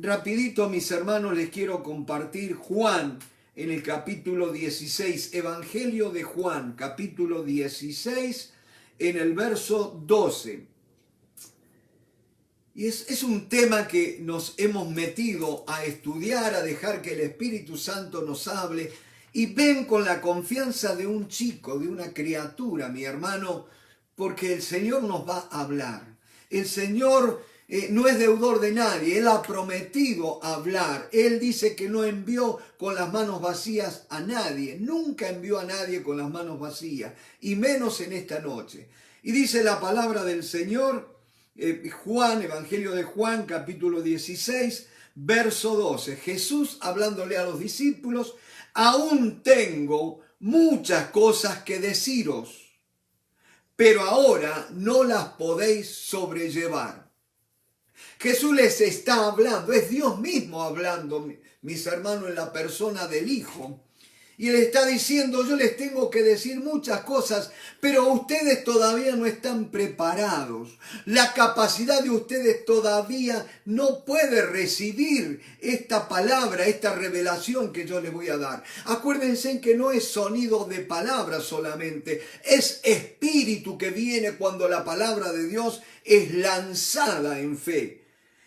Rapidito, mis hermanos, les quiero compartir Juan en el capítulo 16, Evangelio de Juan, capítulo 16, en el verso 12. Y es un tema que nos hemos metido a estudiar, a dejar que el Espíritu Santo nos hable. Y ven con la confianza de un chico, de una criatura, mi hermano, porque el Señor nos va a hablar. El Señor no es deudor de nadie, Él ha prometido hablar. Él dice que no envió con las manos vacías a nadie, nunca envió a nadie con las manos vacías, y menos en esta noche. Y dice la palabra del Señor, Juan, Evangelio de Juan, capítulo 16, verso 12. Jesús hablándole a los discípulos: aún tengo muchas cosas que deciros, pero ahora no las podéis sobrellevar. Jesús les está hablando, es Dios mismo hablando, mis hermanos, en la persona del Hijo. Y Él está diciendo: yo les tengo que decir muchas cosas, pero ustedes todavía no están preparados. La capacidad de ustedes todavía no puede recibir esta palabra, esta revelación que yo les voy a dar. Acuérdense que no es sonido de palabras solamente, es espíritu que viene cuando la palabra de Dios es lanzada en fe.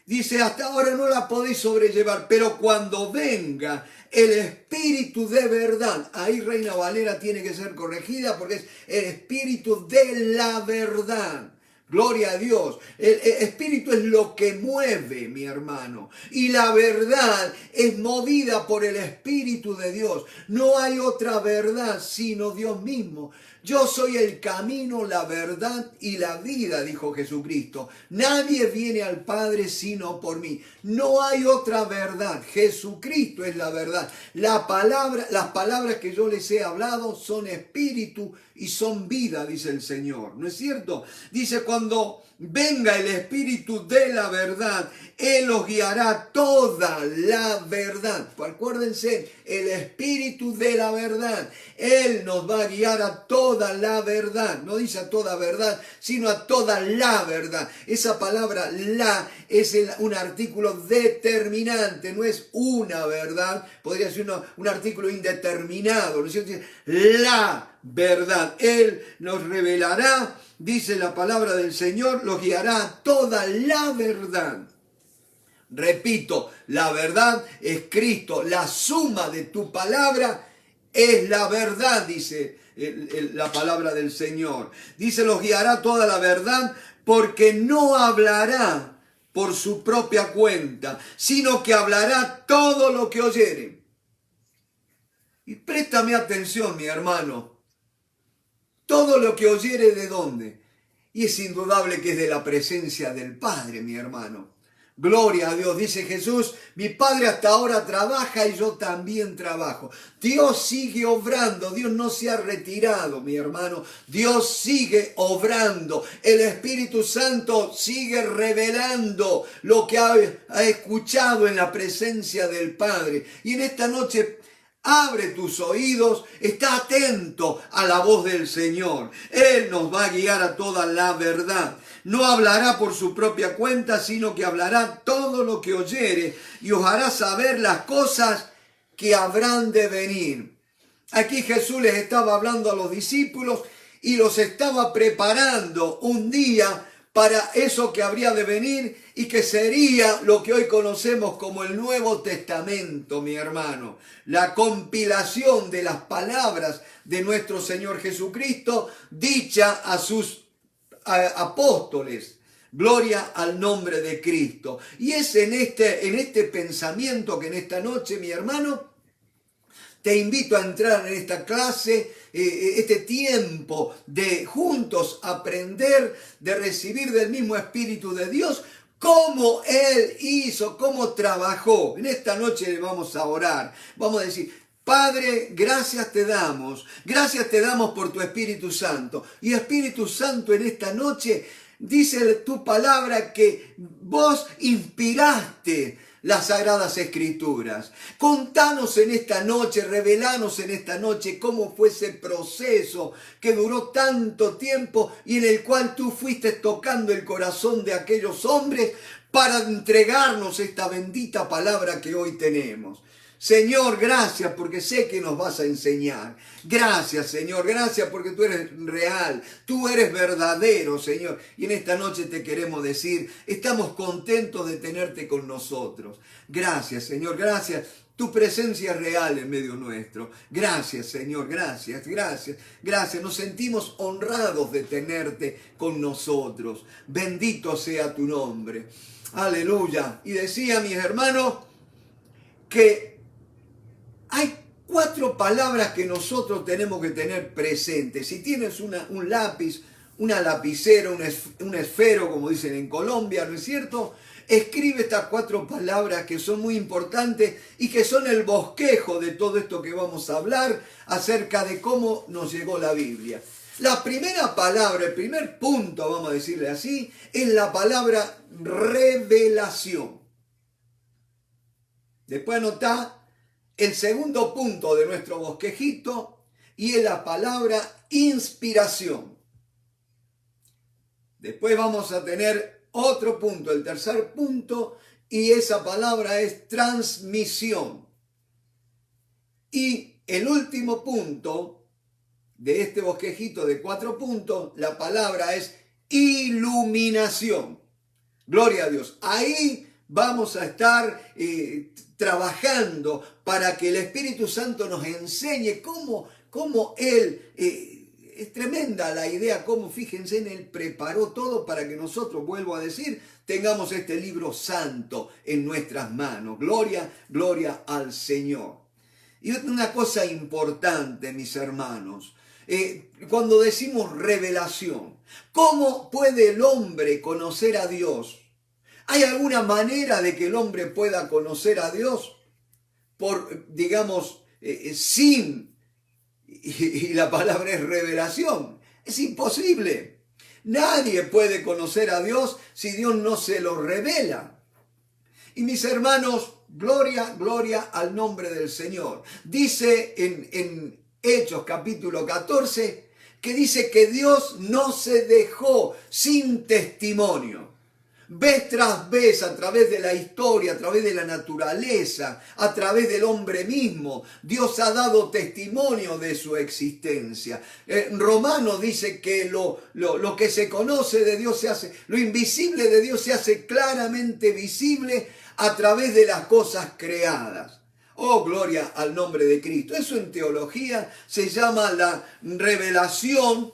Dice: hasta ahora no la podéis sobrellevar, pero cuando venga el Espíritu de verdad, ahí Reina Valera tiene que ser corregida porque es el Espíritu de la verdad. Gloria a Dios. El Espíritu es lo que mueve, mi hermano. Y la verdad es movida por el Espíritu de Dios. No hay otra verdad sino Dios mismo. Yo soy el camino, la verdad y la vida, dijo Jesucristo. Nadie viene al Padre sino por mí. No hay otra verdad. Jesucristo es la verdad. Las palabras que yo les he hablado son espíritu y son vida, dice el Señor. ¿No es cierto? Dice: cuando venga el Espíritu de la verdad, Él os guiará toda la verdad. Acuérdense, el Espíritu de la verdad. Él nos va a guiar a toda la verdad. No dice a toda verdad, sino a toda la verdad. Esa palabra la es un artículo determinante, no es una verdad. Podría ser un artículo indeterminado, ¿no es cierto? La verdad. Él nos revelará, dice la palabra del Señor, los guiará a toda la verdad. Repito, la verdad es Cristo. La suma de tu palabra es la verdad, dice la palabra del Señor. Dice: los guiará toda la verdad, porque no hablará por su propia cuenta, sino que hablará todo lo que oyere. Y préstame atención, mi hermano. Todo lo que oyere, ¿de dónde? Y es indudable que es de la presencia del Padre, mi hermano. Gloria a Dios. Dice Jesús: mi Padre hasta ahora trabaja y yo también trabajo. Dios sigue obrando. Dios no se ha retirado, mi hermano. Dios sigue obrando. El Espíritu Santo sigue revelando lo que ha escuchado en la presencia del Padre. Y en esta noche, abre tus oídos, está atento a la voz del Señor. Él nos va a guiar a toda la verdad. No hablará por su propia cuenta, sino que hablará todo lo que oyere y os hará saber las cosas que habrán de venir. Aquí Jesús les estaba hablando a los discípulos y los estaba preparando un día para eso que habría de venir y que sería lo que hoy conocemos como el Nuevo Testamento, mi hermano. La compilación de las palabras de nuestro Señor Jesucristo dicha a sus apóstoles. Gloria al nombre de Cristo. Y es en este pensamiento que en esta noche, mi hermano, te invito a entrar en esta clase, este tiempo de juntos aprender, de recibir del mismo Espíritu de Dios, cómo Él hizo, cómo trabajó. En esta noche le vamos a orar. Vamos a decir: Padre, gracias te damos por tu Espíritu Santo. Y Espíritu Santo, en esta noche, dice tu palabra que vos inspiraste las Sagradas Escrituras. Contanos en esta noche, revelanos en esta noche cómo fue ese proceso que duró tanto tiempo y en el cual tú fuiste tocando el corazón de aquellos hombres para entregarnos esta bendita palabra que hoy tenemos. Señor, gracias porque sé que nos vas a enseñar. Gracias, Señor, gracias porque tú eres real, tú eres verdadero, Señor. Y en esta noche te queremos decir, estamos contentos de tenerte con nosotros. Gracias, Señor, gracias. Tu presencia es real en medio nuestro. Gracias, Señor, gracias, gracias, gracias. Nos sentimos honrados de tenerte con nosotros. Bendito sea tu nombre. Aleluya. Y decía, mis hermanos, que hay 4 palabras que nosotros tenemos que tener presentes. Si tienes un lápiz, una lapicera, un esfero, como dicen en Colombia, ¿no es cierto? Escribe estas 4 palabras que son muy importantes y que son el bosquejo de todo esto que vamos a hablar acerca de cómo nos llegó la Biblia. La primera palabra, el primer punto, vamos a decirle así, es la palabra revelación. Después anotá el segundo punto de nuestro bosquejito y es la palabra inspiración. Después vamos a tener otro punto, el tercer punto, y esa palabra es transmisión. Y el último punto de este bosquejito de 4 puntos, la palabra es iluminación. Gloria a Dios. Ahí vamos a estar trabajando para que el Espíritu Santo nos enseñe cómo Él, es tremenda la idea, cómo, fíjense, Él preparó todo para que nosotros, vuelvo a decir, tengamos este libro santo en nuestras manos. Gloria, gloria al Señor. Y una cosa importante, mis hermanos, cuando decimos revelación, ¿cómo puede el hombre conocer a Dios? ¿Hay alguna manera de que el hombre pueda conocer a Dios sin, y la palabra es revelación? Es imposible. Nadie puede conocer a Dios si Dios no se lo revela. Y mis hermanos, gloria, gloria al nombre del Señor. Dice en Hechos capítulo 14, que dice que Dios no se dejó sin testimonio. Vez tras vez, a través de la historia, a través de la naturaleza, a través del hombre mismo, Dios ha dado testimonio de su existencia. Romano dice que lo que se conoce de Dios se hace, lo invisible de Dios se hace claramente visible a través de las cosas creadas. Oh, gloria al nombre de Cristo. Eso en teología se llama la revelación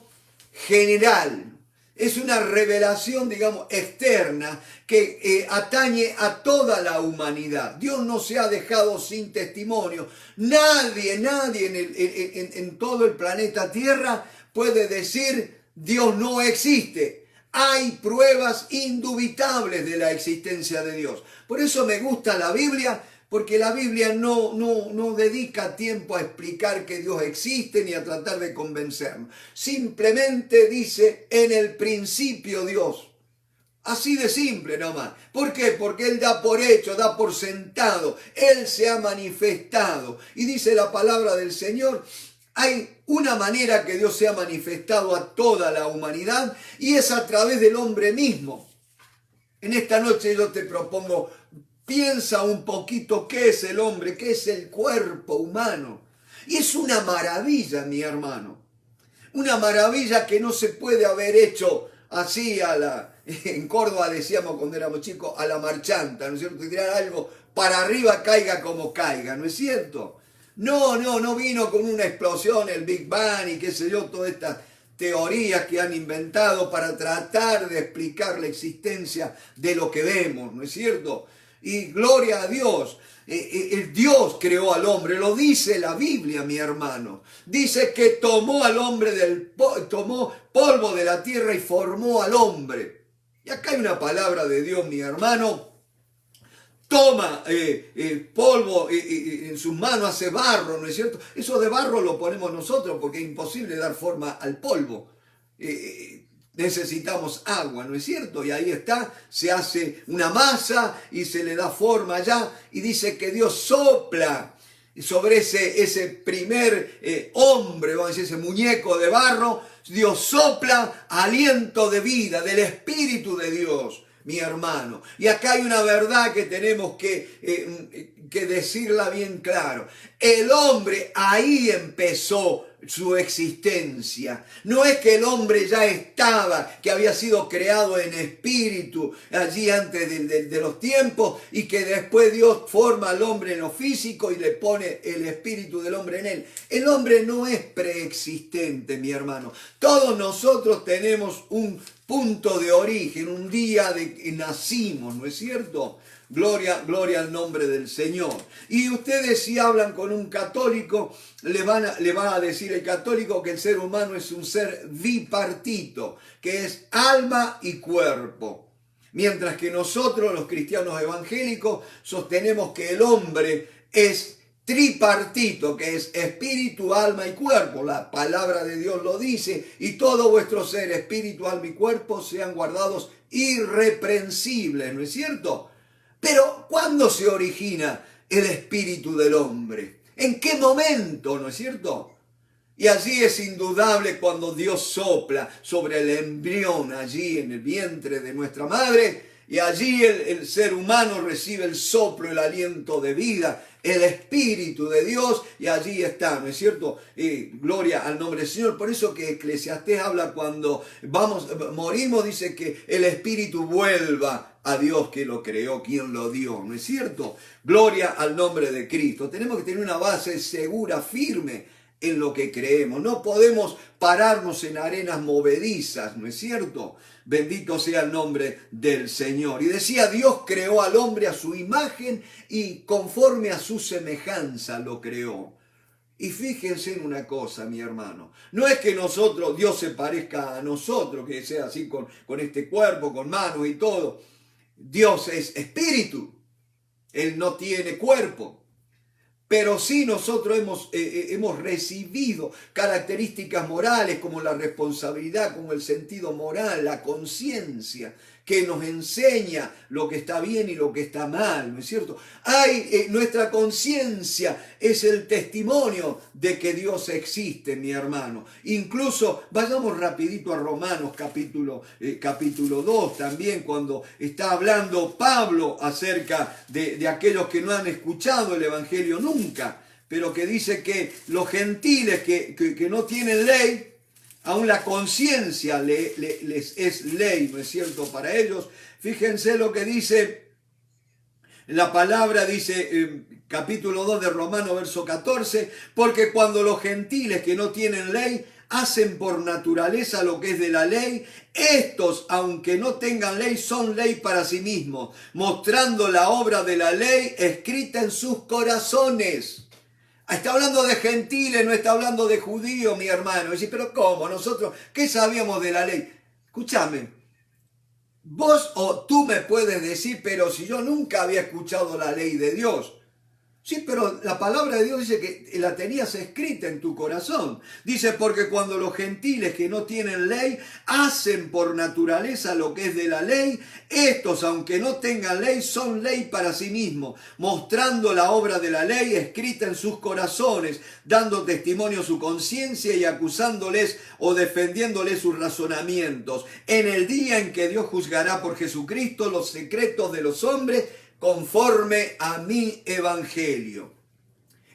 general. Es una revelación, digamos, externa que atañe a toda la humanidad. Dios no se ha dejado sin testimonio. Nadie en todo el planeta Tierra puede decir Dios no existe. Hay pruebas indubitables de la existencia de Dios. Por eso me gusta la Biblia, porque la Biblia no dedica tiempo a explicar que Dios existe ni a tratar de convencernos. Simplemente dice, en el principio Dios. Así de simple nomás. ¿Por qué? Porque Él da por hecho, da por sentado. Él se ha manifestado. Y dice la palabra del Señor, hay una manera que Dios se ha manifestado a toda la humanidad y es a través del hombre mismo. En esta noche yo te propongo, piensa un poquito qué es el hombre, qué es el cuerpo humano. Y es una maravilla, mi hermano. Una maravilla que no se puede haber hecho así en Córdoba decíamos cuando éramos chicos, a la marchanta, ¿no es cierto? Tirar algo para arriba, caiga como caiga, ¿no es cierto? No vino con una explosión, el Big Bang y qué sé yo, todas estas teorías que han inventado para tratar de explicar la existencia de lo que vemos, ¿no es cierto? Y gloria a Dios, el Dios creó al hombre, lo dice la Biblia, mi hermano. Dice que tomó al hombre tomó polvo de la tierra y formó al hombre. Y acá hay una palabra de Dios, mi hermano. Toma polvo en sus manos, hace barro, ¿no es cierto? Eso de barro lo ponemos nosotros porque es imposible dar forma al polvo. Necesitamos agua, ¿no es cierto? Y ahí está, se hace una masa y se le da forma allá. Y dice que Dios sopla sobre ese primer hombre, vamos a decir, ese muñeco de barro. Dios sopla aliento de vida del Espíritu de Dios. mi hermano. Y acá hay una verdad que tenemos que decirla bien claro. El hombre ahí empezó su existencia. No es que el hombre ya estaba, que había sido creado en espíritu allí antes de los tiempos y que después Dios forma al hombre en lo físico y le pone el espíritu del hombre en él. El hombre no es preexistente, mi hermano. Todos nosotros tenemos un punto de origen, un día de que nacimos, ¿no es cierto? Gloria, gloria al nombre del Señor. Y ustedes si hablan con un católico, le van a decir el católico que el ser humano es un ser bipartito, que es alma y cuerpo. Mientras que nosotros, los cristianos evangélicos, sostenemos que el hombre es tripartito, que es espíritu, alma y cuerpo. La palabra de Dios lo dice, y todo vuestro ser, espíritu, alma y cuerpo, sean guardados irreprensibles, ¿no es cierto? Pero, ¿cuándo se origina el espíritu del hombre? ¿En qué momento, no es cierto? Y allí es indudable cuando Dios sopla sobre el embrión, allí en el vientre de nuestra madre, y allí el ser humano recibe el soplo, el aliento de vida, el Espíritu de Dios, y allí está, ¿no es cierto? Gloria al nombre del Señor. Por eso que Eclesiastés habla cuando morimos, dice que el Espíritu vuelva a Dios que lo creó, quien lo dio, ¿no es cierto? Gloria al nombre de Cristo. Tenemos que tener una base segura, firme en lo que creemos. No podemos pararnos en arenas movedizas, ¿no es cierto? Bendito sea el nombre del Señor. Y decía, Dios creó al hombre a su imagen y conforme a su semejanza lo creó. Y fíjense en una cosa, mi hermano. No es que Dios se parezca a nosotros, que sea así con este cuerpo, con manos y todo. Dios es espíritu. Él no tiene cuerpo. Pero sí nosotros hemos recibido características morales como la responsabilidad, como el sentido moral, la conciencia, que nos enseña lo que está bien y lo que está mal, ¿no es cierto? Nuestra conciencia es el testimonio de que Dios existe, mi hermano. Incluso, vayamos rapidito a Romanos capítulo 2 también, cuando está hablando Pablo acerca de aquellos que no han escuchado el Evangelio nunca, pero que dice que los gentiles que no tienen ley, aún la conciencia les es ley, ¿no es cierto?, para ellos. Fíjense lo que dice la palabra, dice capítulo 2 de Romanos, verso 14, porque cuando los gentiles que no tienen ley hacen por naturaleza lo que es de la ley, estos, aunque no tengan ley, son ley para sí mismos, mostrando la obra de la ley escrita en sus corazones. Está hablando de gentiles, no está hablando de judíos, mi hermano. Dice, pero ¿cómo? Nosotros, ¿qué sabíamos de la ley? Escúchame, vos o tú me puedes decir, pero si yo nunca había escuchado la ley de Dios. Sí, pero la palabra de Dios dice que la tenías escrita en tu corazón. Dice, porque cuando los gentiles que no tienen ley hacen por naturaleza lo que es de la ley, estos, aunque no tengan ley, son ley para sí mismos, mostrando la obra de la ley escrita en sus corazones, dando testimonio a su conciencia y acusándoles o defendiéndoles sus razonamientos. En el día en que Dios juzgará por Jesucristo los secretos de los hombres, conforme a mi evangelio.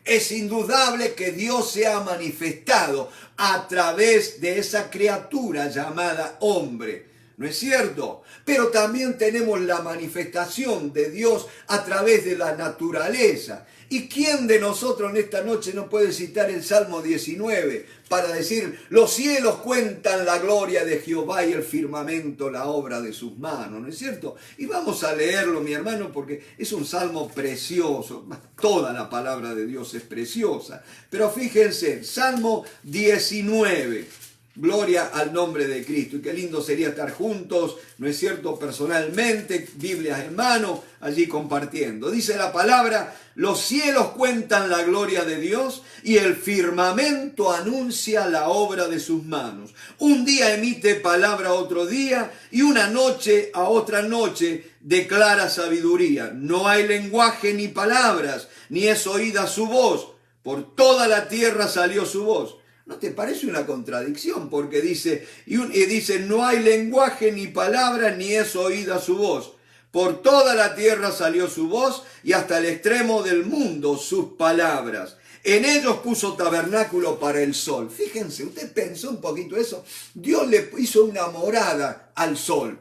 Es indudable que Dios se ha manifestado a través de esa criatura llamada hombre, ¿no es cierto? Pero también tenemos la manifestación de Dios a través de la naturaleza. ¿Y quién de nosotros en esta noche no puede citar el Salmo 19 para decir, los cielos cuentan la gloria de Jehová y el firmamento la obra de sus manos, ¿no es cierto? Y vamos a leerlo, mi hermano, porque es un salmo precioso. Toda la palabra de Dios es preciosa. Pero fíjense, Salmo 19. Gloria al nombre de Cristo. Y qué lindo sería estar juntos, ¿no es cierto?, personalmente, Biblias en mano, allí compartiendo. Dice la palabra, los cielos cuentan la gloria de Dios y el firmamento anuncia la obra de sus manos. Un día emite palabra a otro día y una noche a otra noche declara sabiduría. No hay lenguaje ni palabras, ni es oída su voz. Por toda la tierra salió su voz. ¿No te parece una contradicción? Porque dice, dice, no hay lenguaje ni palabra, ni es oída su voz. Por toda la tierra salió su voz y hasta el extremo del mundo sus palabras. En ellos puso tabernáculo para el sol. Fíjense, usted pensó un poquito eso. Dios le hizo una morada al sol.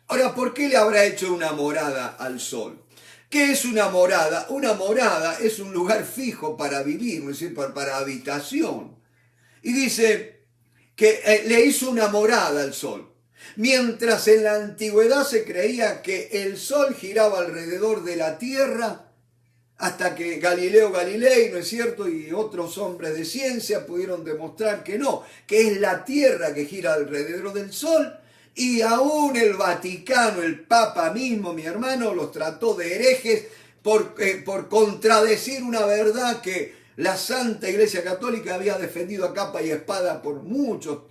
Ahora, ¿por qué le habrá hecho una morada al sol? ¿Qué es una morada? Una morada es un lugar fijo para vivir, ¿no es decir, para habitación. Y dice que le hizo una morada al sol. Mientras en la antigüedad se creía que el sol giraba alrededor de la tierra, hasta que Galileo Galilei, ¿no es cierto?, y otros hombres de ciencia pudieron demostrar que no, que es la tierra que gira alrededor del sol. Y aún el Vaticano, el Papa mismo, mi hermano, los trató de herejes por contradecir una verdad que la Santa Iglesia Católica había defendido a capa y espada por muchos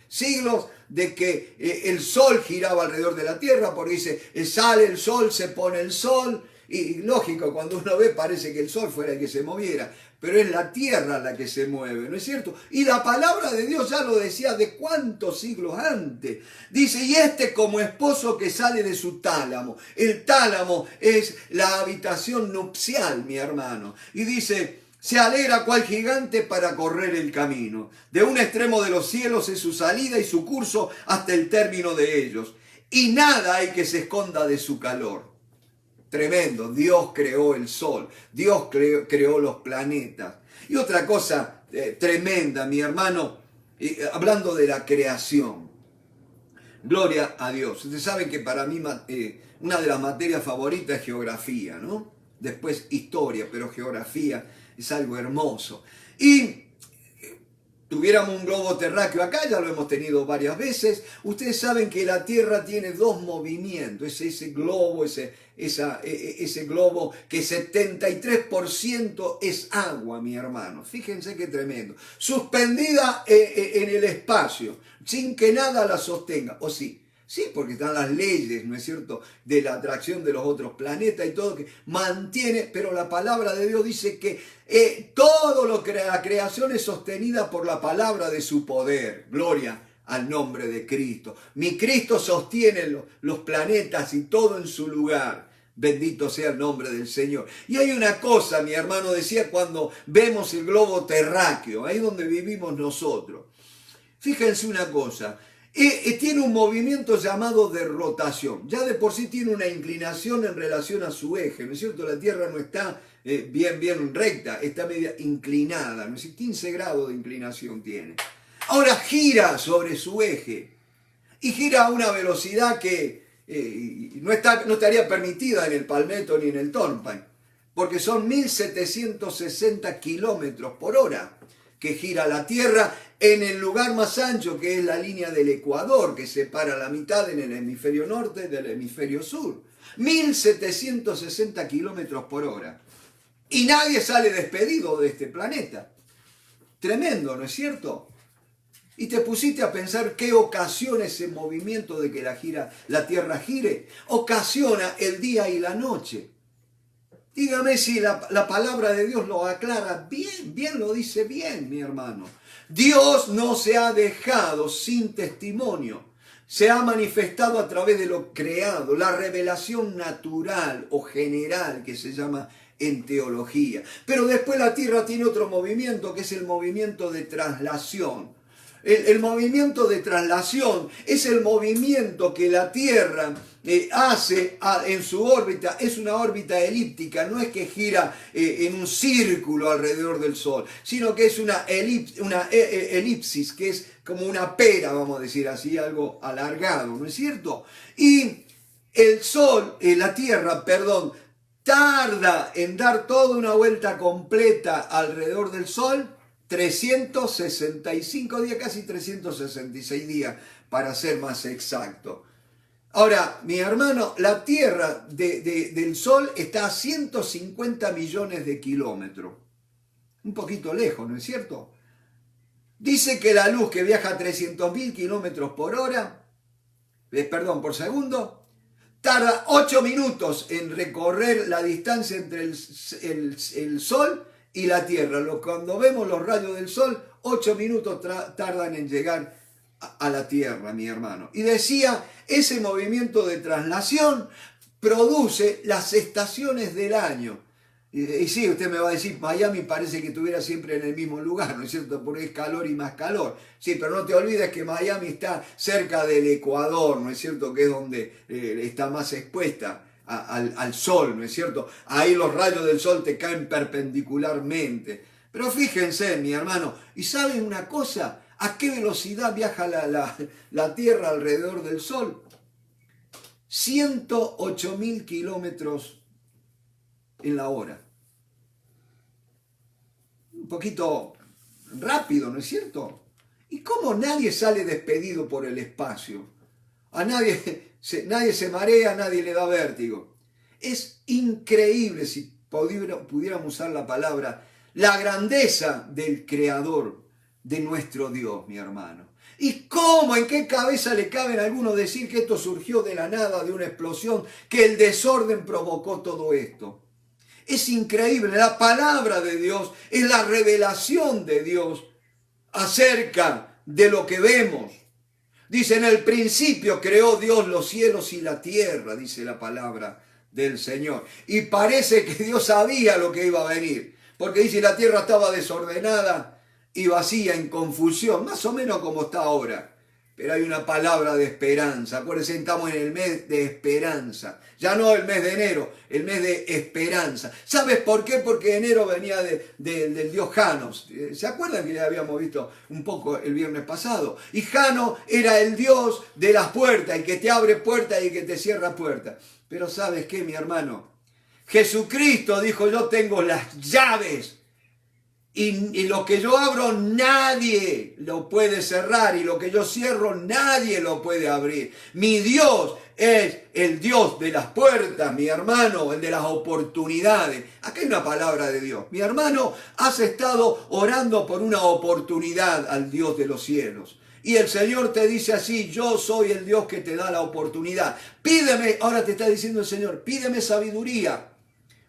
siglos, de que el sol giraba alrededor de la tierra, porque dice, sale el sol, se pone el sol, y lógico, cuando uno ve parece que el sol fuera el que se moviera, pero es la tierra la que se mueve, ¿no es cierto? Y la palabra de Dios ya lo decía de cuántos siglos antes. Dice, y como esposo que sale de su tálamo. El tálamo es la habitación nupcial, mi hermano. Y dice, se alegra cual gigante para correr el camino. De un extremo de los cielos es su salida y su curso hasta el término de ellos. Y nada hay que se esconda de su calor. Tremendo, Dios creó el sol, Dios creó los planetas. Y otra cosa tremenda, mi hermano, hablando de la creación. Gloria a Dios. Ustedes saben que para mí una de las materias favoritas es geografía, ¿no? Después historia, pero geografía es algo hermoso. Y tuviéramos un globo terráqueo acá, ya lo hemos tenido varias veces. Ustedes saben que la Tierra tiene dos movimientos. Ese globo, ese globo que 73% es agua, mi hermano. Fíjense qué tremendo. Suspendida en el espacio, sin que nada la sostenga. ¿O sí? Sí, porque están las leyes, ¿no es cierto?, de la atracción de los otros planetas y todo, que mantiene, pero la palabra de Dios dice que todo lo que la creación es sostenida por la palabra de su poder. Gloria al nombre de Cristo. Mi Cristo sostiene los planetas y todo en su lugar. Bendito sea el nombre del Señor. Y hay una cosa, mi hermano decía, cuando vemos el globo terráqueo, ahí donde vivimos nosotros. Fíjense una cosa. Tiene un movimiento llamado de rotación. Ya de por sí tiene una inclinación en relación a su eje, ¿no es cierto? La Tierra no está bien recta, está media inclinada, ¿no es cierto? 15 grados de inclinación tiene. Ahora gira sobre su eje y gira a una velocidad que no estaría permitida en el Palmetto ni en el Turnpike, porque son 1760 kilómetros por hora que gira la Tierra en el lugar más ancho, que es la línea del Ecuador, que separa la mitad en el hemisferio norte del hemisferio sur. 1760 kilómetros por hora. Y nadie sale despedido de este planeta. Tremendo, ¿no es cierto? Y te pusiste a pensar qué ocasiona ese movimiento de que la Tierra gire. Ocasiona el día y la noche. Dígame si la palabra de Dios lo aclara bien lo dice bien, mi hermano. Dios no se ha dejado sin testimonio. Se ha manifestado a través de lo creado, la revelación natural o general que se llama en teología. Pero después la Tierra tiene otro movimiento que es el movimiento de traslación. El movimiento de traslación es el movimiento que la Tierra hace en su órbita. Es una órbita elíptica, no es que gira en un círculo alrededor del Sol, sino que es una elipsis, que es como una pera, vamos a decir así, algo alargado, ¿no es cierto? Y el Sol, la Tierra, tarda en dar toda una vuelta completa alrededor del Sol 365 días, casi 366 días, para ser más exacto. Ahora, mi hermano, la Tierra del Sol está a 150 millones de kilómetros. Un poquito lejos, ¿no es cierto? Dice que la luz que viaja a 300.000 kilómetros por segundo, tarda 8 minutos en recorrer la distancia entre el Sol y la Tierra. Cuando vemos los rayos del sol, 8 minutos tardan en llegar a la Tierra, mi hermano. Y decía, ese movimiento de traslación produce las estaciones del año. Y sí, usted me va a decir, Miami parece que estuviera siempre en el mismo lugar, ¿no es cierto? Porque es calor y más calor. Sí, pero no te olvides que Miami está cerca del Ecuador, ¿no es cierto? Que es donde está más expuesta al sol, ¿no es cierto? Ahí los rayos del sol te caen perpendicularmente. Pero fíjense, mi hermano, ¿y saben una cosa? ¿A qué velocidad viaja la Tierra alrededor del sol? 108.000 kilómetros en la hora. Un poquito rápido, ¿no es cierto? ¿Y cómo nadie sale despedido por el espacio? A nadie se marea, a nadie le da vértigo. Es increíble, si pudiéramos usar la palabra, la grandeza del Creador, de nuestro Dios, mi hermano. ¿Y cómo, en qué cabeza le cabe a algunos decir que esto surgió de la nada, de una explosión, que el desorden provocó todo esto? Es increíble, la palabra de Dios es la revelación de Dios acerca de lo que vemos. Dice, en el principio creó Dios los cielos y la tierra, dice la palabra del Señor. Y parece que Dios sabía lo que iba a venir, porque dice, la tierra estaba desordenada y vacía, en confusión, más o menos como está ahora. Pero hay una palabra de esperanza. Acuérdense, estamos en el mes de esperanza. Ya no el mes de enero, el mes de esperanza. ¿Sabes por qué? Porque enero venía del dios Janos. ¿Se acuerdan que ya habíamos visto un poco el viernes pasado? Y Jano era el dios de las puertas, el que te abre puertas y el que te cierra puertas. Pero ¿sabes qué, mi hermano? Jesucristo dijo, yo tengo las llaves. Y lo que yo abro nadie lo puede cerrar, y lo que yo cierro nadie lo puede abrir. Mi Dios es el Dios de las puertas, mi hermano, el de las oportunidades. Aquí hay una palabra de Dios. Mi hermano, has estado orando por una oportunidad al Dios de los cielos. Y el Señor te dice así, yo soy el Dios que te da la oportunidad. Pídeme, ahora te está diciendo el Señor, pídeme sabiduría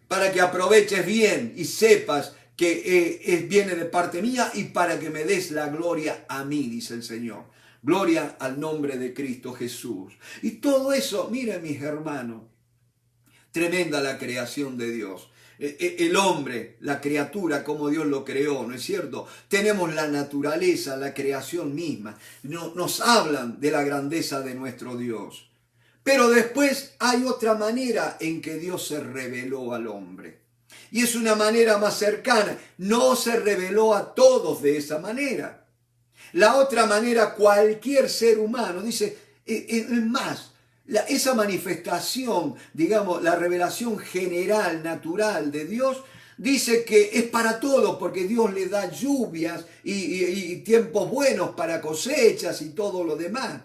para que aproveches bien y sepas que viene de parte mía, y para que me des la gloria a mí, dice el Señor. Gloria al nombre de Cristo Jesús. Y todo eso, miren mis hermanos, tremenda la creación de Dios. El hombre, la criatura, como Dios lo creó, ¿no es cierto? Tenemos la naturaleza, la creación misma. Nos hablan de la grandeza de nuestro Dios. Pero después hay otra manera en que Dios se reveló al hombre. Y es una manera más cercana. No se reveló a todos de esa manera. La otra manera, cualquier ser humano, dice, es más, esa manifestación, digamos, la revelación general, natural de Dios, dice que es para todos, porque Dios le da lluvias y tiempos buenos para cosechas y todo lo demás.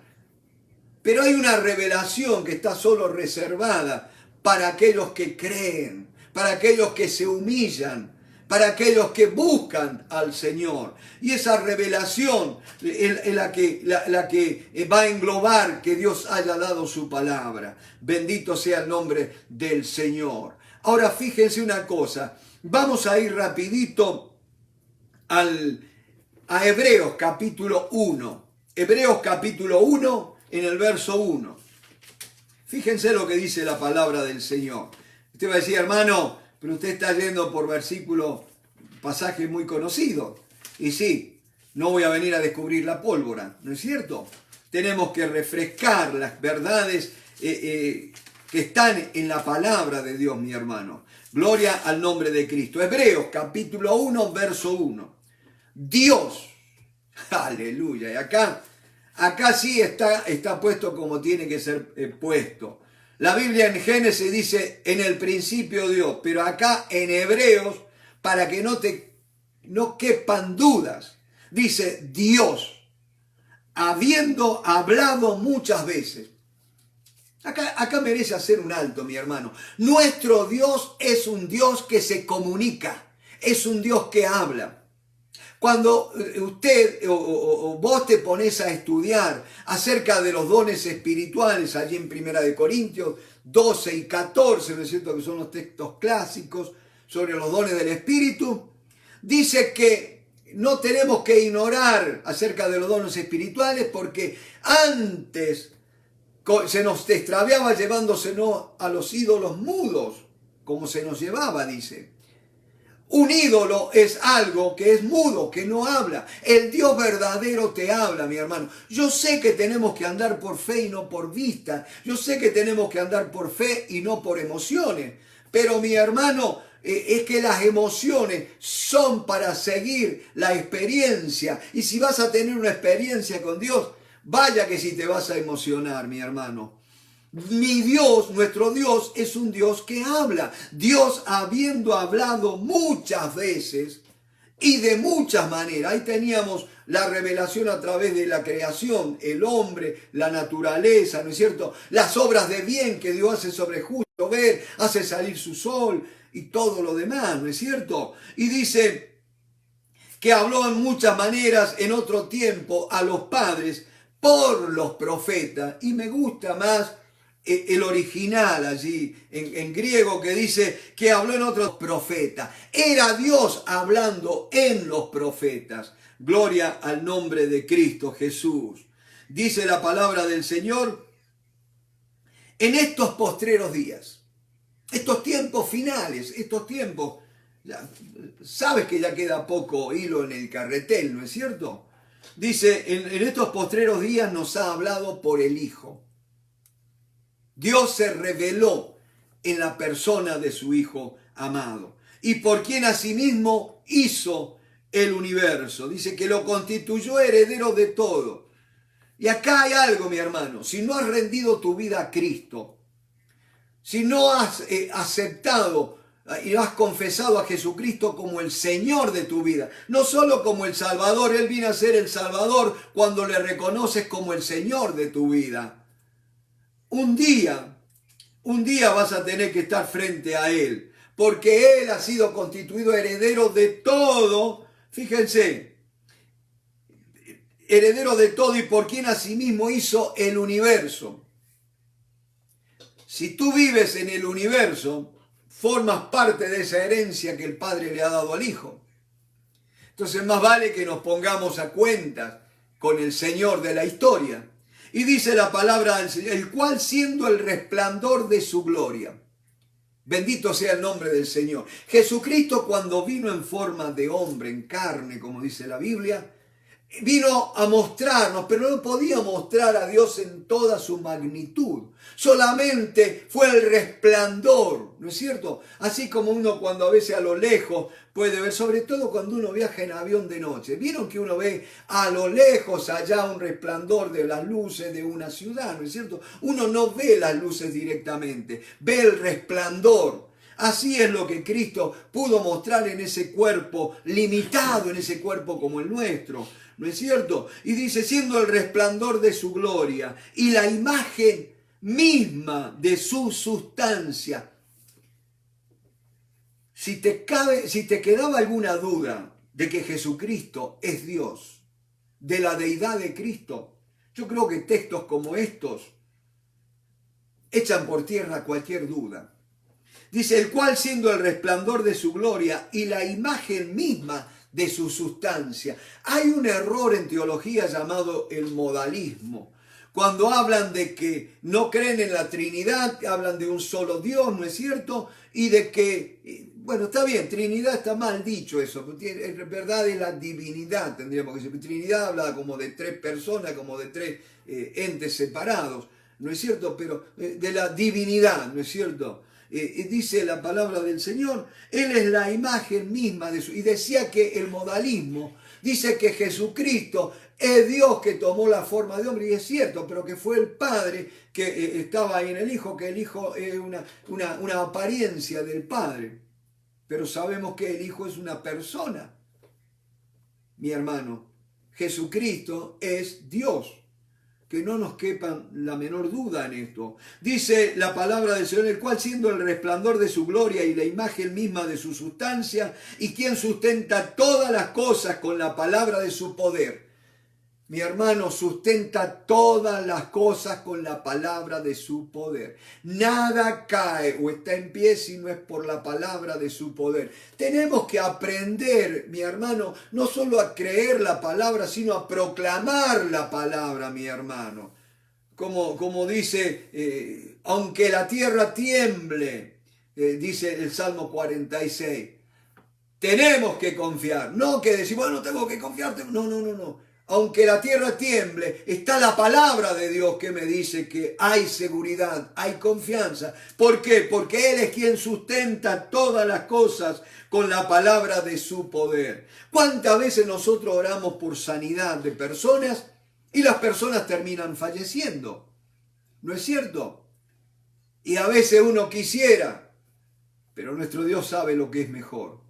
Pero hay una revelación que está solo reservada para aquellos que creen, para aquellos que se humillan, para aquellos que buscan al Señor. Y esa revelación es la que va a englobar que Dios haya dado su palabra. Bendito sea el nombre del Señor. Ahora fíjense una cosa, vamos a ir rapidito a Hebreos capítulo 1. Hebreos capítulo 1 en el verso 1. Fíjense lo que dice la palabra del Señor. Usted va a decir, hermano, pero usted está yendo por versículos, pasajes muy conocidos. Y sí, no voy a venir a descubrir la pólvora, ¿no es cierto? Tenemos que refrescar las verdades que están en la palabra de Dios, mi hermano. Gloria al nombre de Cristo. Hebreos capítulo 1, verso 1. Dios, aleluya. Y acá sí está puesto como tiene que ser puesto. La Biblia en Génesis dice, en el principio Dios, pero acá en Hebreos, para que no quepan dudas, dice Dios, habiendo hablado muchas veces. Acá merece hacer un alto, mi hermano. Nuestro Dios es un Dios que se comunica, es un Dios que habla. Cuando usted o vos te pones a estudiar acerca de los dones espirituales, allí en 1 Corintios 12 y 14, ¿no es cierto?, que son los textos clásicos sobre los dones del Espíritu, Dice que no tenemos que ignorar acerca de los dones espirituales porque antes se nos extraviaba llevándosenos a los ídolos mudos, como se nos llevaba, dice. Un ídolo es algo que es mudo, que no habla. El Dios verdadero te habla, mi hermano. Yo sé que tenemos que andar por fe y no por vista. Yo sé que tenemos que andar por fe y no por emociones. Pero mi hermano, es que las emociones son para seguir la experiencia. Y si vas a tener una experiencia con Dios, vaya que si te vas a emocionar, mi hermano. Mi Dios, nuestro Dios, es un Dios que habla. Dios habiendo hablado muchas veces y de muchas maneras. Ahí teníamos la revelación a través de la creación, el hombre, la naturaleza, ¿no es cierto? Las obras de bien que Dios hace sobre justo ver, hace salir su sol y todo lo demás, ¿no es cierto? Y dice que habló en muchas maneras en otro tiempo a los padres por los profetas. Y me gusta más el original allí en griego que dice que habló en otros profetas. Era Dios hablando en los profetas. Gloria al nombre de Cristo Jesús. Dice la palabra del Señor, en estos postreros días, estos tiempos finales, estos tiempos, sabes que ya queda poco hilo en el carretel, ¿no es cierto? Dice, en estos postreros días nos ha hablado por el Hijo. Dios se reveló en la persona de su Hijo amado, y por quien asimismo hizo el universo. Dice que lo constituyó heredero de todo. Y acá hay algo, mi hermano, si no has rendido tu vida a Cristo, si no has aceptado y has confesado a Jesucristo como el Señor de tu vida, no solo como el Salvador, Él vino a ser el Salvador cuando le reconoces como el Señor de tu vida. Un día vas a tener que estar frente a Él, porque Él ha sido constituido heredero de todo, fíjense, heredero de todo y por quien asimismo hizo el universo. Si tú vives en el universo, formas parte de esa herencia que el Padre le ha dado al Hijo. Entonces más vale que nos pongamos a cuentas con el Señor de la historia. Y dice la palabra del Señor, el cual siendo el resplandor de su gloria. Bendito sea el nombre del Señor. Jesucristo cuando vino en forma de hombre, en carne, como dice la Biblia, vino a mostrarnos, pero no podía mostrar a Dios en toda su magnitud. Solamente fue el resplandor, ¿no es cierto? Así como uno cuando a veces a lo lejos puede ver, sobre todo cuando uno viaja en avión de noche. ¿Vieron que uno ve a lo lejos allá un resplandor de las luces de una ciudad, ¿no es cierto? Uno no ve las luces directamente, ve el resplandor. Así es lo que Cristo pudo mostrar en ese cuerpo limitado, en ese cuerpo como el nuestro, ¿no es cierto? Y dice, siendo el resplandor de su gloria y la imagen misma de su sustancia. Si te quedaba alguna duda de que Jesucristo es Dios, de la deidad de Cristo, yo creo que textos como estos echan por tierra cualquier duda. Dice, el cual siendo el resplandor de su gloria y la imagen misma de su sustancia. Hay un error en teología llamado el modalismo. Cuando hablan de que no creen en la Trinidad, hablan de un solo Dios, ¿no es cierto? Y de que, bueno, está bien, Trinidad está mal dicho eso, en verdad es la divinidad, tendríamos que decir. Trinidad habla como de tres personas, como de tres entes separados, ¿no es cierto? Pero de la divinidad, ¿no es cierto? Dice la palabra del Señor, Él es la imagen misma de su... Y decía que el modalismo dice que Jesucristo es Dios que tomó la forma de hombre, y es cierto, pero que fue el Padre que estaba ahí en el Hijo, que el Hijo es una apariencia del Padre. Pero sabemos que el Hijo es una persona, mi hermano. Jesucristo es Dios. Que no nos quepa la menor duda en esto. Dice la palabra del Señor, el cual siendo el resplandor de su gloria y la imagen misma de su sustancia, y quien sustenta todas las cosas con la palabra de su poder. mi hermano, sustenta todas las cosas con la palabra de su poder. Nada cae o está en pie si no es por la palabra de su poder. Tenemos que aprender, mi hermano, no solo a creer la palabra, sino a proclamar la palabra, mi hermano. Como dice, aunque la tierra tiemble, dice el Salmo 46. Tenemos que confiar, no que decir, bueno, tengo que confiar. No. Aunque la tierra tiemble, está la palabra de Dios que me dice que hay seguridad, hay confianza. ¿Por qué? Porque Él es quien sustenta todas las cosas con la palabra de su poder. ¿Cuántas veces nosotros oramos por sanidad de personas y las personas terminan falleciendo? ¿No es cierto? Y a veces uno quisiera, pero nuestro Dios sabe lo que es mejor.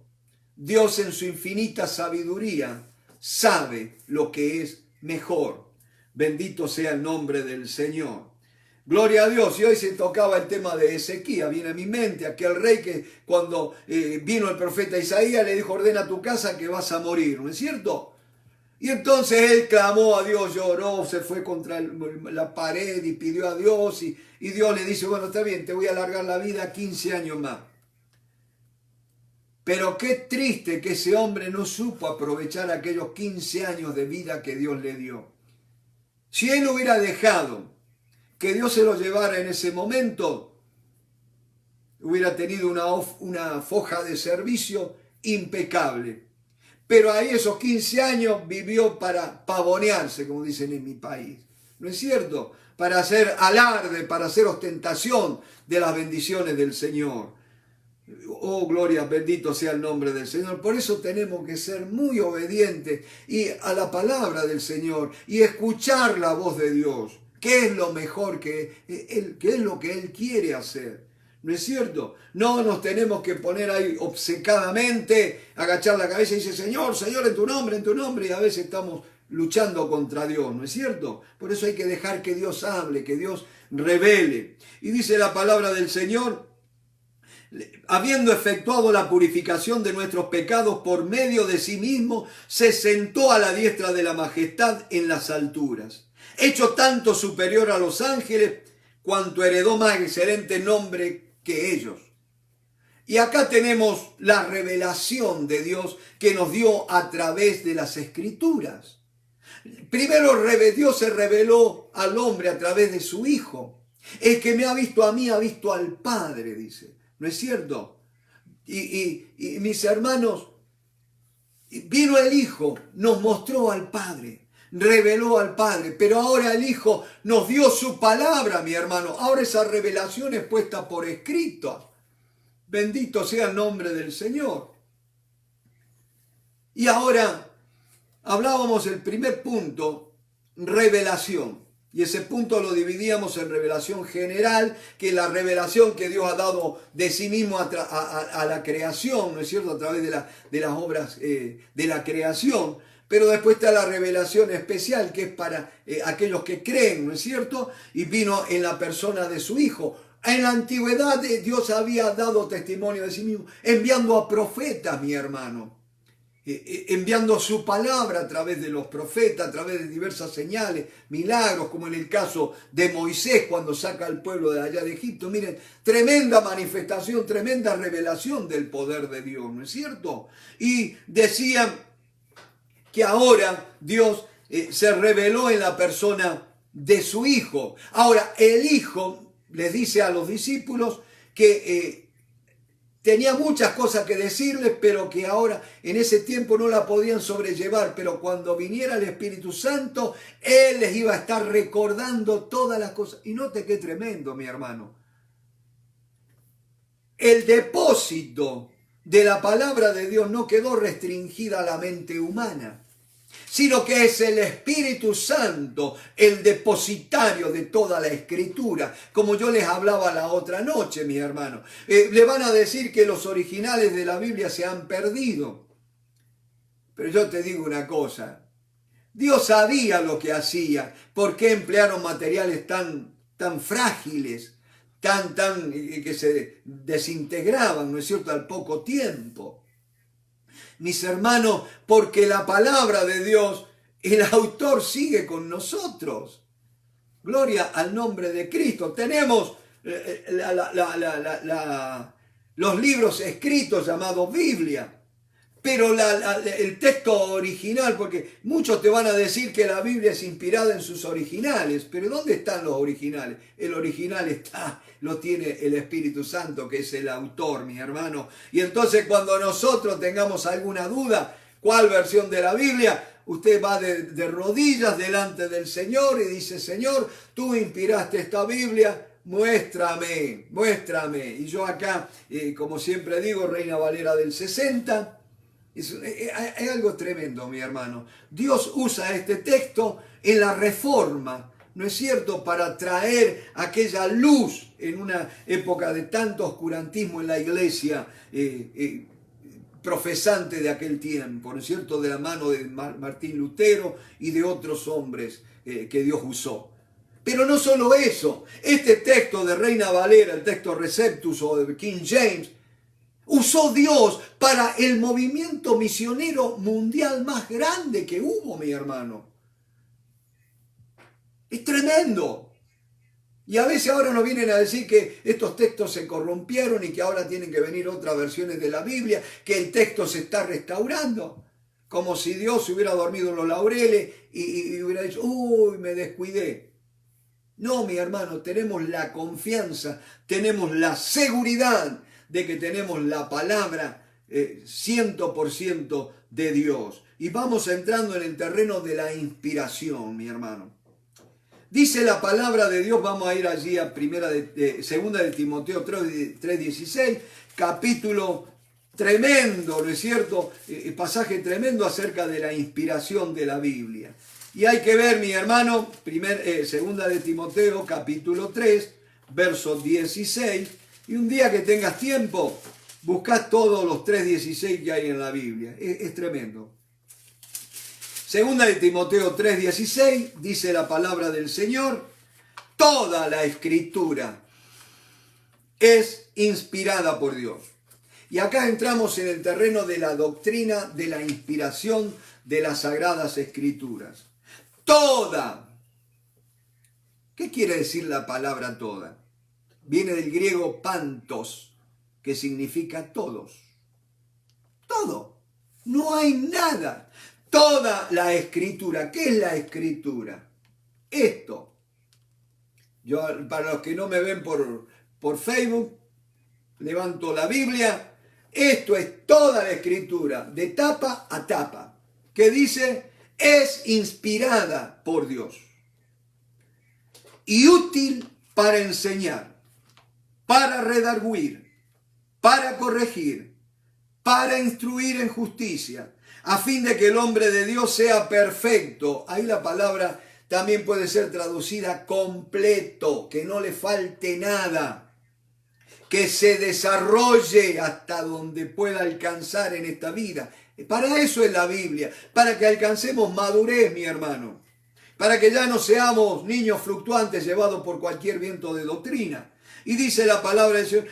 Dios en su infinita sabiduría sabe lo que es mejor. Bendito sea el nombre del Señor. Gloria a Dios. Y hoy se tocaba el tema de Ezequías. Viene a mi mente aquel rey que cuando vino el profeta Isaías le dijo, ordena tu casa que vas a morir, ¿no es cierto? Y entonces él clamó a Dios, lloró, se fue contra la pared y pidió a Dios. Y Dios le dice, bueno, está bien, te voy a alargar la vida 15 años más. Pero qué triste que ese hombre no supo aprovechar aquellos 15 años de vida que Dios le dio. Si él hubiera dejado que Dios se lo llevara en ese momento, hubiera tenido una foja de servicio impecable. Pero ahí esos 15 años vivió para pavonearse, como dicen en mi país. ¿No es cierto? Para hacer alarde, para hacer ostentación de las bendiciones del Señor. Oh, gloria, bendito sea el nombre del Señor. Por eso tenemos que ser muy obedientes y a la palabra del Señor y escuchar la voz de Dios. ¿Qué es lo mejor qué es lo que Él quiere hacer? ¿No es cierto? No nos tenemos que poner ahí obcecadamente, agachar la cabeza y decir, Señor, Señor, en tu nombre, y a veces estamos luchando contra Dios, ¿no es cierto? Por eso hay que dejar que Dios hable, que Dios revele. Y dice la palabra del Señor, habiendo efectuado la purificación de nuestros pecados por medio de sí mismo, se sentó a la diestra de la majestad en las alturas, hecho tanto superior a los ángeles, cuanto heredó más excelente nombre que ellos. Y acá tenemos la revelación de Dios que nos dio a través de las Escrituras. Primero Dios se reveló al hombre a través de su Hijo. El que me ha visto a mí ha visto al Padre, dice. ¿No es cierto? Y mis hermanos, vino el Hijo, nos mostró al Padre, reveló al Padre, pero ahora el Hijo nos dio su palabra, mi hermano. Ahora esa revelación es puesta por escrito. Bendito sea el nombre del Señor. Y ahora hablábamos el primer punto, revelación. Y ese punto lo dividíamos en revelación general, que es la revelación que Dios ha dado de sí mismo a la creación, ¿no es cierto?, a través de las obras de la creación. Pero después está la revelación especial, que es para aquellos que creen, ¿no es cierto?, y vino en la persona de su Hijo. En la antigüedad Dios había dado testimonio de sí mismo, enviando a profetas, mi hermano. Enviando su palabra a través de los profetas, a través de diversas señales, milagros, como en el caso de Moisés cuando saca al pueblo de allá de Egipto. Miren, tremenda manifestación, tremenda revelación del poder de Dios, ¿no es cierto? Y decían que ahora Dios se reveló en la persona de su Hijo. Ahora, el Hijo les dice a los discípulos que tenía muchas cosas que decirles, pero que ahora en ese tiempo no la podían sobrellevar. Pero cuando viniera el Espíritu Santo, Él les iba a estar recordando todas las cosas. Y note qué tremendo, mi hermano. El depósito de la palabra de Dios no quedó restringida a la mente humana, sino que es el Espíritu Santo el depositario de toda la Escritura. Como yo les hablaba la otra noche, mis hermanos. Le van a decir que los originales de la Biblia se han perdido. Pero yo te digo una cosa. Dios sabía lo que hacía. ¿Por qué emplearon materiales tan frágiles, que se desintegraban, ¿no es cierto?, al poco tiempo? Mis hermanos, porque la palabra de Dios el autor sigue con nosotros. Gloria al nombre de Cristo. Tenemos los libros escritos llamados Biblia. Pero el texto original, porque muchos te van a decir que la Biblia es inspirada en sus originales, pero ¿dónde están los originales? El original lo tiene el Espíritu Santo, que es el autor, mi hermano. Y entonces cuando nosotros tengamos alguna duda, ¿cuál versión de la Biblia? Usted va de rodillas delante del Señor y dice, Señor, tú inspiraste esta Biblia, muéstrame. Y yo acá, como siempre digo, Reina Valera del 60, es algo tremendo, mi hermano. Dios usa este texto en la Reforma, ¿no es cierto?, para traer aquella luz en una época de tanto oscurantismo en la iglesia profesante de aquel tiempo, ¿no es cierto?, de la mano de Martín Lutero y de otros hombres que Dios usó. Pero no solo eso, este texto de Reina Valera, el texto Receptus o de King James, usó Dios para el movimiento misionero mundial más grande que hubo, mi hermano. Es tremendo. Y a veces ahora nos vienen a decir que estos textos se corrompieron y que ahora tienen que venir otras versiones de la Biblia, que el texto se está restaurando. Como si Dios se hubiera dormido en los laureles y hubiera dicho, uy, me descuidé. No, mi hermano, tenemos la confianza, tenemos la seguridad de que tenemos la palabra 100% de Dios. Y vamos entrando en el terreno de la inspiración, mi hermano. Dice la palabra de Dios, vamos a ir allí a segunda de Timoteo 3:16, capítulo tremendo, ¿no es cierto? Pasaje tremendo acerca de la inspiración de la Biblia. Y hay que ver, mi hermano, segunda de Timoteo, capítulo 3, verso 16. Y un día que tengas tiempo, buscad todos los 3:16 que hay en la Biblia. Es tremendo. Segunda de Timoteo 3:16, dice la palabra del Señor, toda la Escritura es inspirada por Dios. Y acá entramos en el terreno de la doctrina de la inspiración de las Sagradas Escrituras. Toda. ¿Qué quiere decir la palabra toda? Viene del griego pantos, que significa todos. Todo. No hay nada. Toda la Escritura. ¿Qué es la Escritura? Esto. Yo, para los que no me ven por Facebook, levanto la Biblia. Esto es toda la Escritura, de tapa a tapa. Que dice, es inspirada por Dios. Y útil para enseñar, para redarguir, para corregir, para instruir en justicia, a fin de que el hombre de Dios sea perfecto. Ahí la palabra también puede ser traducida completo, que no le falte nada, que se desarrolle hasta donde pueda alcanzar en esta vida. Para eso es la Biblia, para que alcancemos madurez, mi hermano, para que ya no seamos niños fluctuantes llevados por cualquier viento de doctrina. Y dice la palabra del Señor,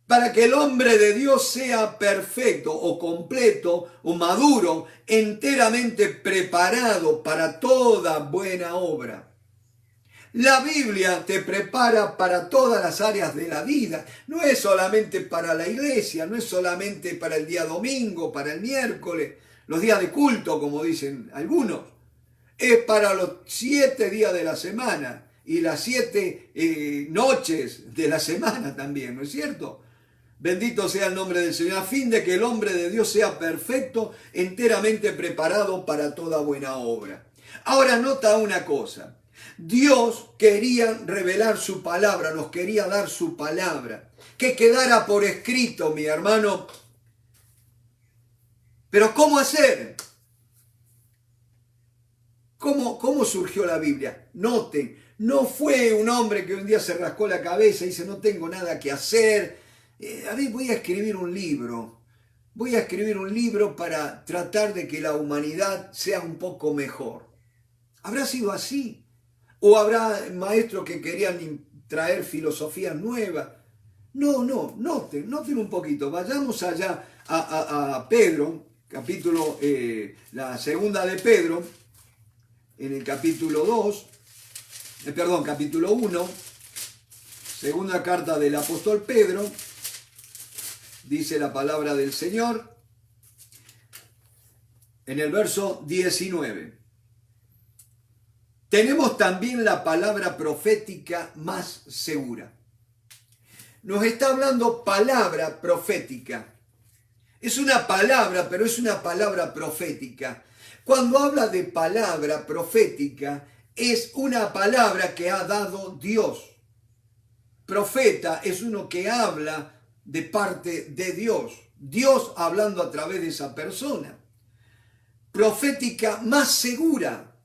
para que el hombre de Dios sea perfecto o completo o maduro, enteramente preparado para toda buena obra. La Biblia te prepara para todas las áreas de la vida. No es solamente para la iglesia, no es solamente para el día domingo, para el miércoles, los días de culto, como dicen algunos. Es para los 7 días de la semana y las 7 noches de la semana también, ¿no es cierto? Bendito sea el nombre del Señor, a fin de que el hombre de Dios sea perfecto, enteramente preparado para toda buena obra. Ahora nota una cosa, Dios quería revelar su palabra, nos quería dar su palabra, que quedara por escrito, mi hermano. Pero ¿cómo hacer? ¿Cómo surgió la Biblia? Noten, no fue un hombre que un día se rascó la cabeza y dice, no tengo nada que hacer. A ver, voy a escribir un libro. Voy a escribir un libro para tratar de que la humanidad sea un poco mejor. ¿Habrá sido así? ¿O habrá maestros que querían traer filosofías nuevas? No, noten un poquito. Vayamos allá a Pedro, capítulo, la segunda de Pedro, en el capítulo 1, segunda carta del apóstol Pedro, dice la palabra del Señor, en el verso 19. Tenemos también la palabra profética más segura. Nos está hablando palabra profética. Es una palabra, pero es una palabra profética. Cuando habla de palabra profética, es una palabra que ha dado Dios. Profeta es uno que habla de parte de Dios. Dios hablando a través de esa persona. Profética más segura,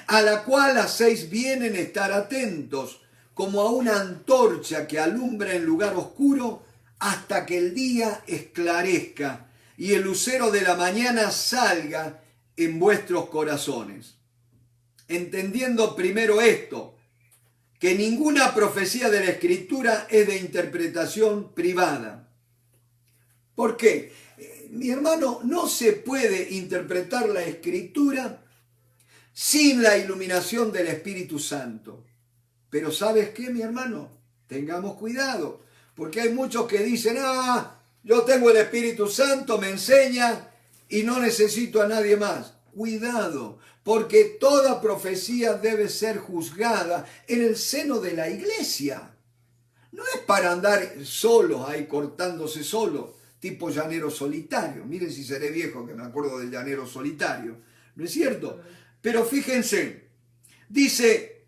a la cual hacéis bien en estar atentos, como a una antorcha que alumbra en lugar oscuro hasta que el día esclarezca y el lucero de la mañana salga en vuestros corazones. Entendiendo primero esto, que ninguna profecía de la Escritura es de interpretación privada. ¿Por qué? Mi hermano, no se puede interpretar la Escritura sin la iluminación del Espíritu Santo. Pero ¿sabes qué, mi hermano? Tengamos cuidado, porque hay muchos que dicen, yo tengo el Espíritu Santo, me enseña y no necesito a nadie más. Cuidado, porque toda profecía debe ser juzgada en el seno de la iglesia. No es para andar solos ahí, cortándose solo, tipo llanero solitario. Miren si seré viejo, que me acuerdo del llanero solitario. ¿No es cierto? Pero fíjense, dice,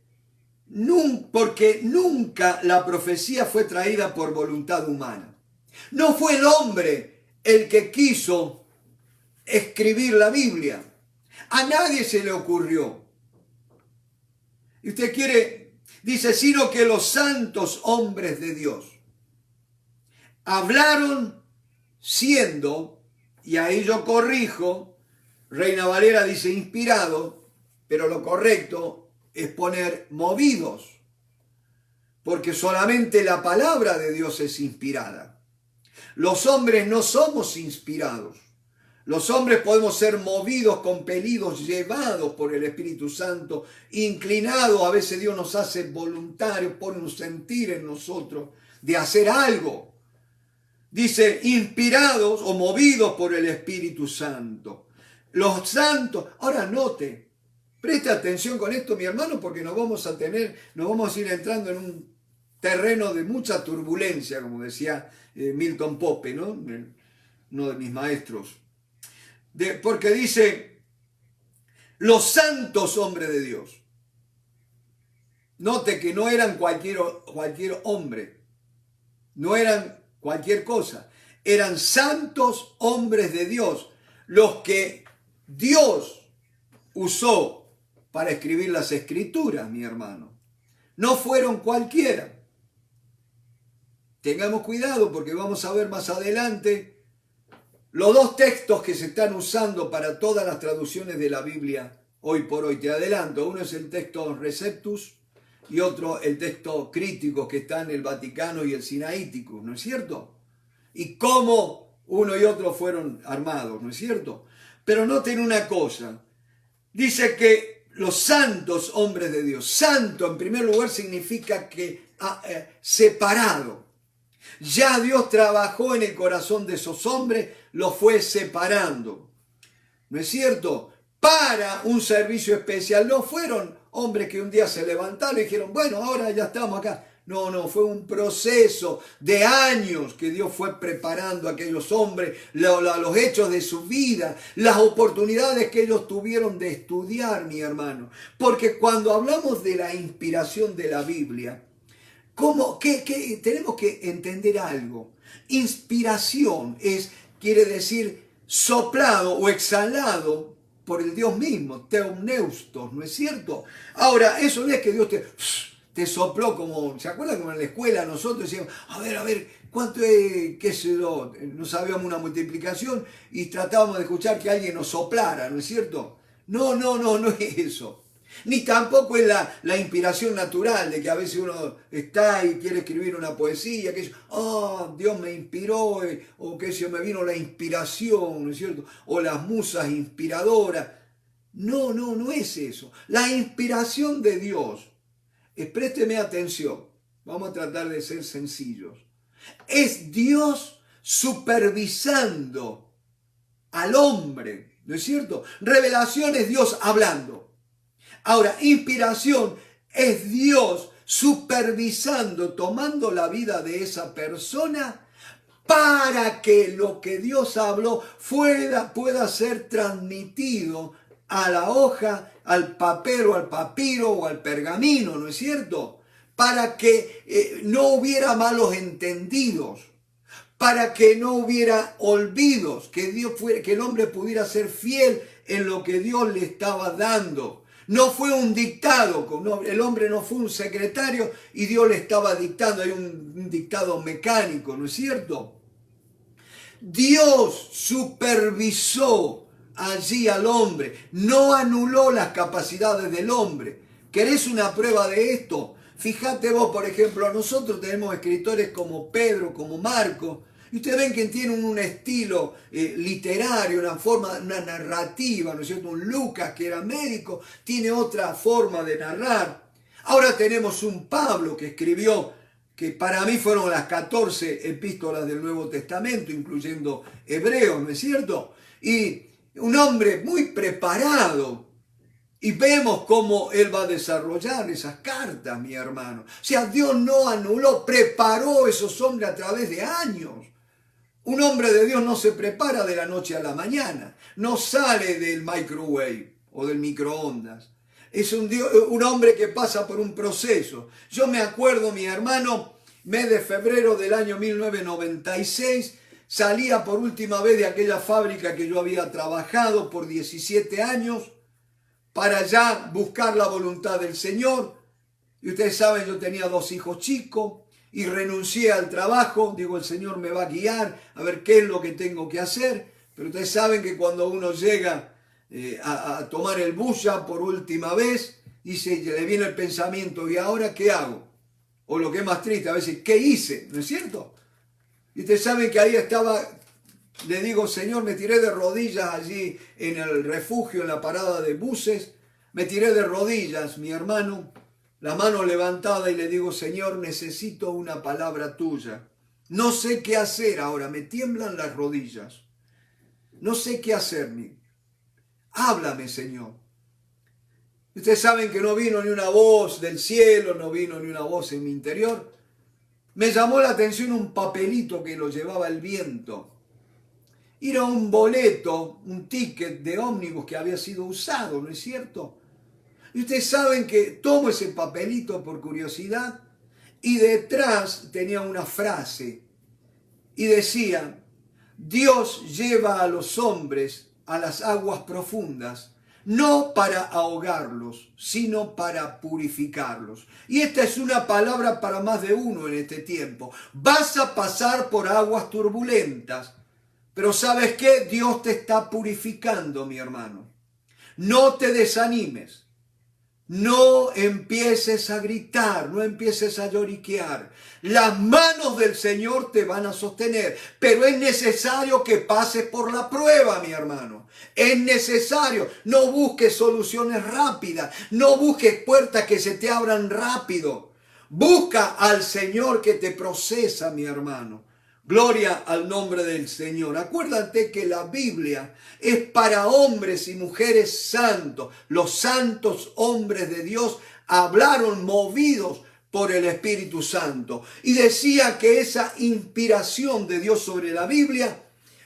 porque nunca la profecía fue traída por voluntad humana. No fue el hombre el que quiso escribir la Biblia. A nadie se le ocurrió. Y usted quiere, dice, sino que los santos hombres de Dios hablaron siendo, y ahí yo corrijo, Reina Valera dice inspirado, pero lo correcto es poner movidos, porque solamente la palabra de Dios es inspirada. Los hombres no somos inspirados. Los hombres podemos ser movidos, compelidos, llevados por el Espíritu Santo, inclinados. A veces Dios nos hace voluntarios, pone un sentir en nosotros de hacer algo. Dice, inspirados o movidos por el Espíritu Santo. Los santos, ahora note, preste atención con esto, mi hermano, porque nos vamos a ir entrando en un terreno de mucha turbulencia, como decía Milton Pope, ¿no? Uno de mis maestros. Porque dice, los santos hombres de Dios. Note que no eran cualquier hombre, no eran cualquier cosa, eran santos hombres de Dios, los que Dios usó para escribir las Escrituras, mi hermano. No fueron cualquiera. Tengamos cuidado porque vamos a ver más adelante los dos textos que se están usando para todas las traducciones de la Biblia hoy por hoy. Te adelanto, uno es el texto Receptus y otro el texto crítico que está en el Vaticano y el Sinaiticus, ¿no es cierto? Y cómo uno y otro fueron armados, ¿no es cierto? Pero noten una cosa, dice que los santos hombres de Dios, santo en primer lugar significa que separado. Ya Dios trabajó en el corazón de esos hombres, los fue separando, ¿no es cierto? Para un servicio especial. No fueron hombres que un día se levantaron y dijeron, bueno, ahora ya estamos acá. No, fue un proceso de años que Dios fue preparando a aquellos hombres, los hechos de su vida, las oportunidades que ellos tuvieron de estudiar, mi hermano. Porque cuando hablamos de la inspiración de la Biblia, tenemos que entender algo. Inspiración quiere decir soplado o exhalado por el Dios mismo, teumneustos, ¿no es cierto? Ahora, eso no es que Dios te sopló como, ¿se acuerdan como en la escuela nosotros decíamos, a ver, ¿cuánto es, qué sé yo? No sabíamos una multiplicación y tratábamos de escuchar que alguien nos soplara, ¿no es cierto? No es eso. Ni tampoco es la inspiración natural de que a veces uno está y quiere escribir una poesía, que Dios me inspiró, o que me vino la inspiración, ¿no es cierto? O las musas inspiradoras. No es eso. La inspiración de Dios, présteme atención, vamos a tratar de ser sencillos, es Dios supervisando al hombre, ¿no es cierto? Revelación es Dios hablando. Ahora, inspiración es Dios supervisando, tomando la vida de esa persona para que lo que Dios habló pueda ser transmitido a la hoja, al papel o al papiro o al pergamino, ¿no es cierto? Para que no hubiera malos entendidos, para que no hubiera olvidos, que el hombre pudiera ser fiel en lo que Dios le estaba dando. No fue un dictado, el hombre no fue un secretario y Dios le estaba dictando, hay un dictado mecánico, ¿no es cierto? Dios supervisó allí al hombre, no anuló las capacidades del hombre. ¿Querés una prueba de esto? Fíjate vos, por ejemplo, nosotros tenemos escritores como Pedro, como Marco, y ustedes ven que tienen un estilo literario, una narrativa, ¿no es cierto? Un Lucas, que era médico, tiene otra forma de narrar. Ahora tenemos un Pablo que escribió, que para mí fueron las 14 epístolas del Nuevo Testamento, incluyendo Hebreos, ¿no es cierto? Y un hombre muy preparado. Y vemos cómo él va a desarrollar esas cartas, mi hermano. O sea, Dios no anuló, preparó esos hombres a través de años. Un hombre de Dios no se prepara de la noche a la mañana, no sale del microwave o del microondas. Es un hombre que pasa por un proceso. Yo me acuerdo, mi hermano, mes de febrero del año 1996, salía por última vez de aquella fábrica que yo había trabajado por 17 años para ya buscar la voluntad del Señor. Y ustedes saben, yo tenía 2 hijos chicos y renuncié al trabajo. Digo, el Señor me va a guiar a ver qué es lo que tengo que hacer. Pero ustedes saben que cuando uno llega a tomar el bus ya por última vez, dice, le viene el pensamiento, ¿y ahora qué hago? O lo que es más triste, a veces, ¿qué hice? ¿No es cierto? Y ustedes saben que ahí estaba, le digo, Señor, me tiré de rodillas allí en el refugio, en la parada de buses. Me tiré de rodillas, mi hermano, la mano levantada, y le digo, Señor, necesito una palabra tuya. No sé qué hacer ahora, me tiemblan las rodillas. No sé qué hacer. Háblame, Señor. Ustedes saben que no vino ni una voz del cielo, no vino ni una voz en mi interior. Me llamó la atención un papelito que lo llevaba el viento. Era un boleto, un ticket de ómnibus que había sido usado, ¿no es cierto? Y ustedes saben que tomo ese papelito por curiosidad y detrás tenía una frase y decía, Dios lleva a los hombres a las aguas profundas, no para ahogarlos, sino para purificarlos. Y esta es una palabra para más de uno en este tiempo. Vas a pasar por aguas turbulentas, pero ¿sabes qué? Dios te está purificando, mi hermano. No te desanimes. No empieces a gritar, no empieces a lloriquear. Las manos del Señor te van a sostener, pero es necesario que pases por la prueba, mi hermano. Es necesario. No busques soluciones rápidas, no busques puertas que se te abran rápido. Busca al Señor que te procesa, mi hermano. Gloria al nombre del Señor. Acuérdate que la Biblia es para hombres y mujeres santos. Los santos hombres de Dios hablaron movidos por el Espíritu Santo. Y decía que esa inspiración de Dios sobre la Biblia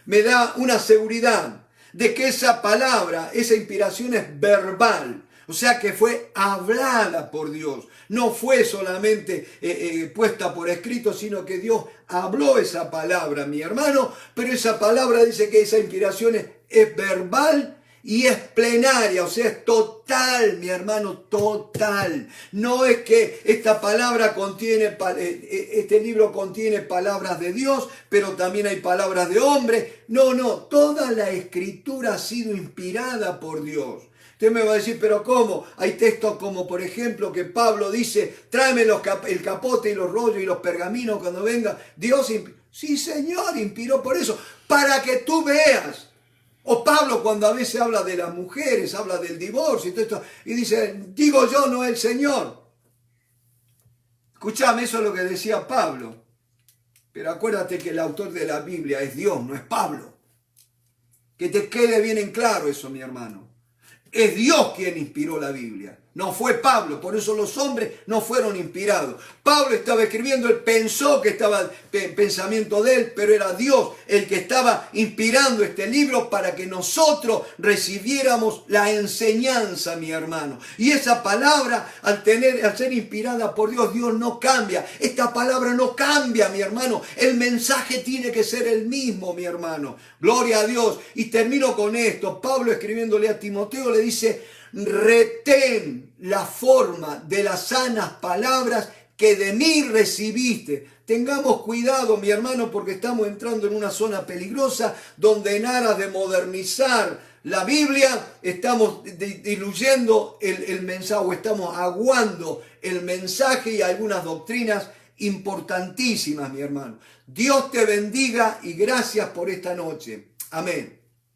me da una seguridad de que esa palabra, esa inspiración es verbal. O sea que fue hablada por Dios. No fue solamente puesta por escrito, sino que Dios habló esa palabra, mi hermano. Pero esa palabra dice que esa inspiración es verbal y es plenaria, o sea, es total, mi hermano, total. No es que esta palabra contiene, este libro contiene palabras de Dios, pero también hay palabras de hombre. No, toda la escritura ha sido inspirada por Dios. Usted me va a decir, pero ¿cómo? Hay textos como, por ejemplo, que Pablo dice, tráeme el capote y los rollos y los pergaminos cuando venga. Dios, sí, Señor, inspiró por eso, para que tú veas. O Pablo cuando a veces habla de las mujeres, habla del divorcio y todo esto, y dice, digo yo, no el Señor. Escuchame, eso es lo que decía Pablo. Pero acuérdate que el autor de la Biblia es Dios, no es Pablo. Que te quede bien en claro eso, mi hermano. Es Dios quien inspiró la Biblia. No fue Pablo, por eso los hombres no fueron inspirados. Pablo estaba escribiendo, él pensó que estaba el pensamiento de él, pero era Dios el que estaba inspirando este libro para que nosotros recibiéramos la enseñanza, mi hermano. Y esa palabra, al ser inspirada por Dios, Dios no cambia. Esta palabra no cambia, mi hermano. El mensaje tiene que ser el mismo, mi hermano. Gloria a Dios. Y termino con esto. Pablo, escribiéndole a Timoteo, le dice: retén la forma de las sanas palabras que de mí recibiste. Tengamos cuidado, mi hermano, porque estamos entrando en una zona peligrosa donde en aras de modernizar la Biblia estamos diluyendo el mensaje, o estamos aguando el mensaje y algunas doctrinas importantísimas, mi hermano. Dios te bendiga y gracias por esta noche. Amén.